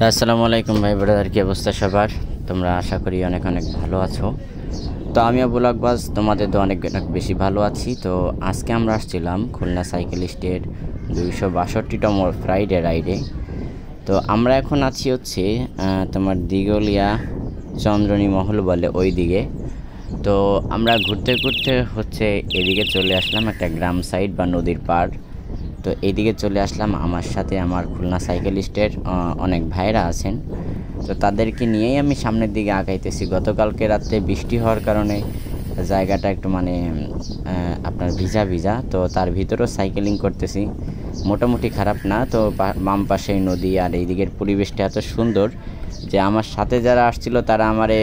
তো আসসালামু আলাইকুম ভাই ব্রাদার, কি অবস্থা সবার? তোমরা আশা করি অনেক অনেক ভালো আছো। তো আমিও ব্লগবাজ তোমাদের তো অনেক অনেক বেশি ভালো আছি। তো আজকে আমরা আসছিলাম খুলনা সাইকেলিস্টের 262তম ফ্রাইডে রাইডে। তো আমরা এখন আছি হচ্ছে তোমার দিগলিয়া চন্দ্রনী মহল বলে ওই দিকে। তো আমরা ঘুরতে ঘুরতে হচ্ছে এদিকে চলে আসলাম, একটা গ্রাম সাইড বা নদীর পাড়। তো এইদিকে চলে আসলাম, আমার সাথে আমার খুলনা সাইকেলিস্টের অনেক ভাইরা আছেন। তো তাদেরকে নিয়েই আমি সামনের দিকে আগাইতেছি। গতকালকে রাত্রে বৃষ্টি হওয়ার কারণে জায়গাটা একটু মানে আপনার ভিজা ভিজা, তো তার ভিতরেও সাইকেলিং করতেছি, মোটামুটি খারাপ না। তো বাম পাশে নদী আর এই দিকের পরিবেশটা এত সুন্দর যে আমার সাথে যারা আসছিল তারা আমারে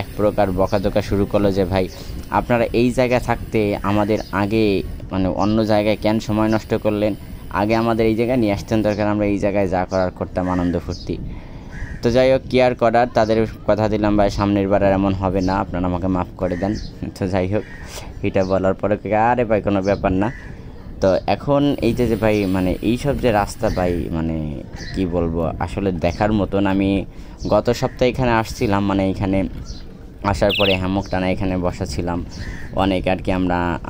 এক প্রকার বকাঝকা শুরু করলো যে ভাই আপনারা এই জায়গায় থাকতে আমাদের আগে মানে অন্য জায়গায় কেন সময় নষ্ট করলেন, আগে আমাদের এই জায়গায় নিয়ে আসতেন, দরকার আমরা এই জায়গায় যা করার করতাম আনন্দ ফুর্তি। তো যাই হোক, কেয়ার করার তাদের কথা দিলাম ভাই সামনের বার আর এমন হবে না, আপনারা আমাকে মাফ করে দেন। তো যাই হোক, এটা বলার পরে আরে ভাই কোনো ব্যাপার না। তো এখন এই যে ভাই মানে এইসব যে রাস্তা ভাই মানে কি বলবো, আসলে দেখার মতন। আমি গত সপ্তাহে এখানে আসছিলাম, মানে এখানে আসার পরে হ্যামক টানা এখানে বসা ছিলাম অনেক আর কি।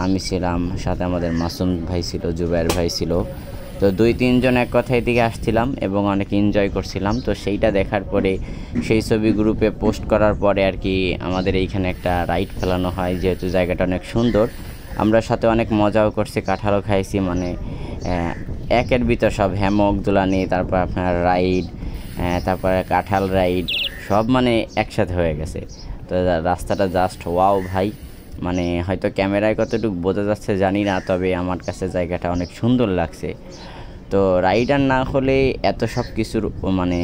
আমি ছিলাম, সাথে আমাদের মাসুম ভাই ছিল, জুবাইর ভাই ছিল। তো 2-3 জন এক কথায় দিকে আসছিলাম এবং অনেক এনজয় করছিলাম। তো সেইটা দেখার পরে সেই ছবি গ্রুপে পোস্ট করার পরে আর কি আমাদের এইখানে একটা রাইড ফেলানো হয়, যেহেতু জায়গাটা অনেক সুন্দর। আমরা সাথে অনেক মজাও করছি, কাঁঠালও খাইছি, মানে একের ভিতর সব হ্যামক দোলানি, তারপর আপনার রাইড, তারপরে কাঁঠাল রাইড সব মানে একসাথে হয়ে গেছে। তো রাস্তাটা জাস্ট ওয়াও ভাই, মানে হয়তো ক্যামেরায় কতটুকু বোঝা যাচ্ছে জানি না, তবে আমার কাছে জায়গাটা অনেক সুন্দর লাগছে। তো রাইডার না হলে এত সব কিছুর মানে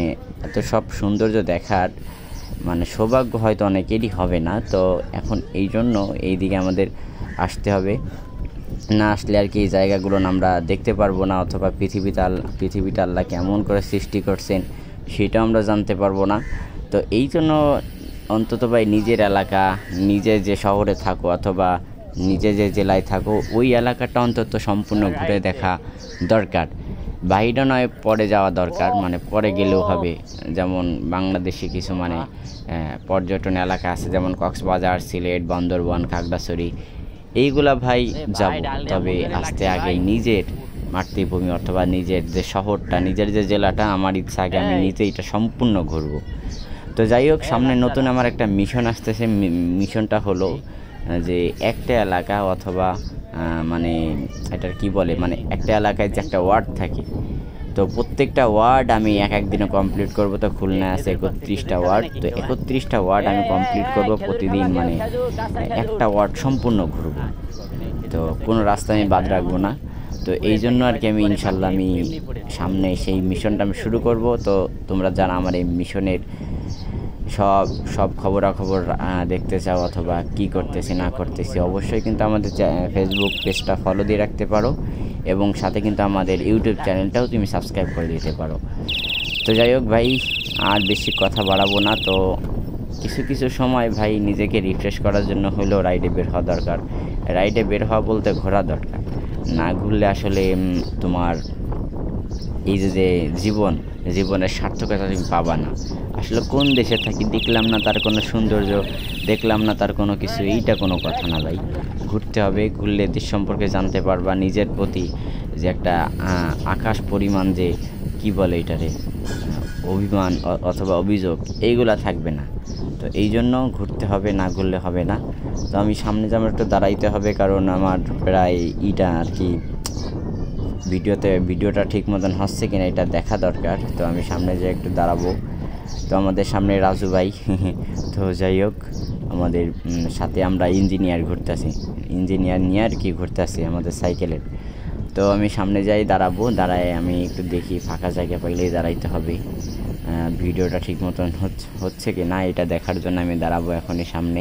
এত সব সৌন্দর্য দেখার মানে সৌভাগ্য হয়তো অনেকেরই হবে না। তো এখন এই জন্য এই দিকে আমাদের আসতে হবে, না আসলে আর কি এই জায়গাগুলো আমরা দেখতে পারবো না, অথবা পৃথিবীটা আল্লাহ কেমন করে সৃষ্টি করছেন সেটাও আমরা জানতে পারবো না। তো এই জন্য অন্তত ভাই নিজের এলাকা, নিজে যে শহরে থাকো অথবা নিজে যে জেলায় থাকো ওই এলাকাটা অন্তত সম্পূর্ণ ঘুরে দেখা দরকার। বাইরে নয় পরে যাওয়া দরকার, মানে পরে গেলেও হবে। যেমন বাংলাদেশে কিছু মানে পর্যটন এলাকা আছে, যেমন কক্সবাজার, সিলেট, বান্দরবান, খাগড়াছড়ি, এইগুলা ভাই যাব, তবে আসতে আগে নিজের মাতৃভূমি অথবা নিজের যে শহরটা, নিজের যে জেলাটা, আমার ইচ্ছা আগে আমি নিজে এটা সম্পূর্ণ ঘুরবো। তো যাই হোক, সামনে নতুন আমার একটা মিশন আসতেছে। মিশনটা হলো যে একটা এলাকা অথবা মানে এটার কি বলে, মানে একটা এলাকায় যে একটা ওয়ার্ড থাকে, তো প্রত্যেকটা ওয়ার্ড আমি এক দিনে কমপ্লিট করব। তো খুলনায় আছে 31টা ওয়ার্ড, তো 31টা ওয়ার্ড আমি কমপ্লিট করব প্রতিদিন, মানে একটা ওয়ার্ড সম্পূর্ণ ঘুরব, তো কোনো রাস্তা আমি বাদ রাখবো না। তো এই জন্য আর কি আমি ইনশাল্লাহ আমি সামনে সেই মিশনটা আমি শুরু করব। তো তোমরা যারা আমার এই মিশনের সব খবরাখবর দেখতে চাও অথবা কি করতেছি না করতেছি, অবশ্যই কিন্তু আমাদের ফেসবুক পেজটা ফলো দিয়ে রাখতে পারো, এবং সাথে কিন্তু আমাদের ইউটিউব চ্যানেলটাও তুমি সাবস্ক্রাইব করে দিতে পারো। তো যাই হোক ভাই, আর বেশি কথা বাড়াবো না। তো কিছু সময় ভাই নিজেকে রিফ্রেশ করার জন্য হলেও রাইডে বের হওয়া দরকার। রাইডে বের হওয়া বলতে ঘোরা দরকার, না ঘুরলে আসলে তোমার এই যে জীবনের সার্থকতা তুমি পাবা না। আসলে কোন দেশে থাকি, দেখলাম না তার কোনো সৌন্দর্য, দেখলাম না তার কোনো কিছু, এইটা কোনো কথা না ভাই। ঘুরতে হবে, ঘুরলে দেশ সম্পর্কে জানতে পারবা, নিজের প্রতি যে একটা আকাশ পরিমাণ যে কি বলে এটারে অভিমান অথবা অভিযোগ, এইগুলা থাকবে না। তো এই জন্য ঘুরতে হবে, না ঘুরলে হবে না। তো আমি সামনে যেমন একটু দাঁড়াইতে হবে, কারণ আমার প্রায় আর কি ভিডিওটা ঠিক মতন হচ্ছে কিনা এটা দেখা দরকার। তো আমি সামনে যে একটু দাঁড়াবো। তো আমাদের সামনে রাজু ভাই তো যাই হোক, আমাদের সাথে আমরা ইঞ্জিনিয়ার নিয়ে আর কি ঘুরতেছি আমাদের সাইকেলের। তো আমি সামনে যাই, দাঁড়ায় আমি একটু দেখি ফাঁকা জায়গা পাইলেই দাঁড়াইতে হবে। ভিডিওটা ঠিক মতন হচ্ছে কি না এটা দেখার জন্য আমি দাঁড়াবো এখনই সামনে।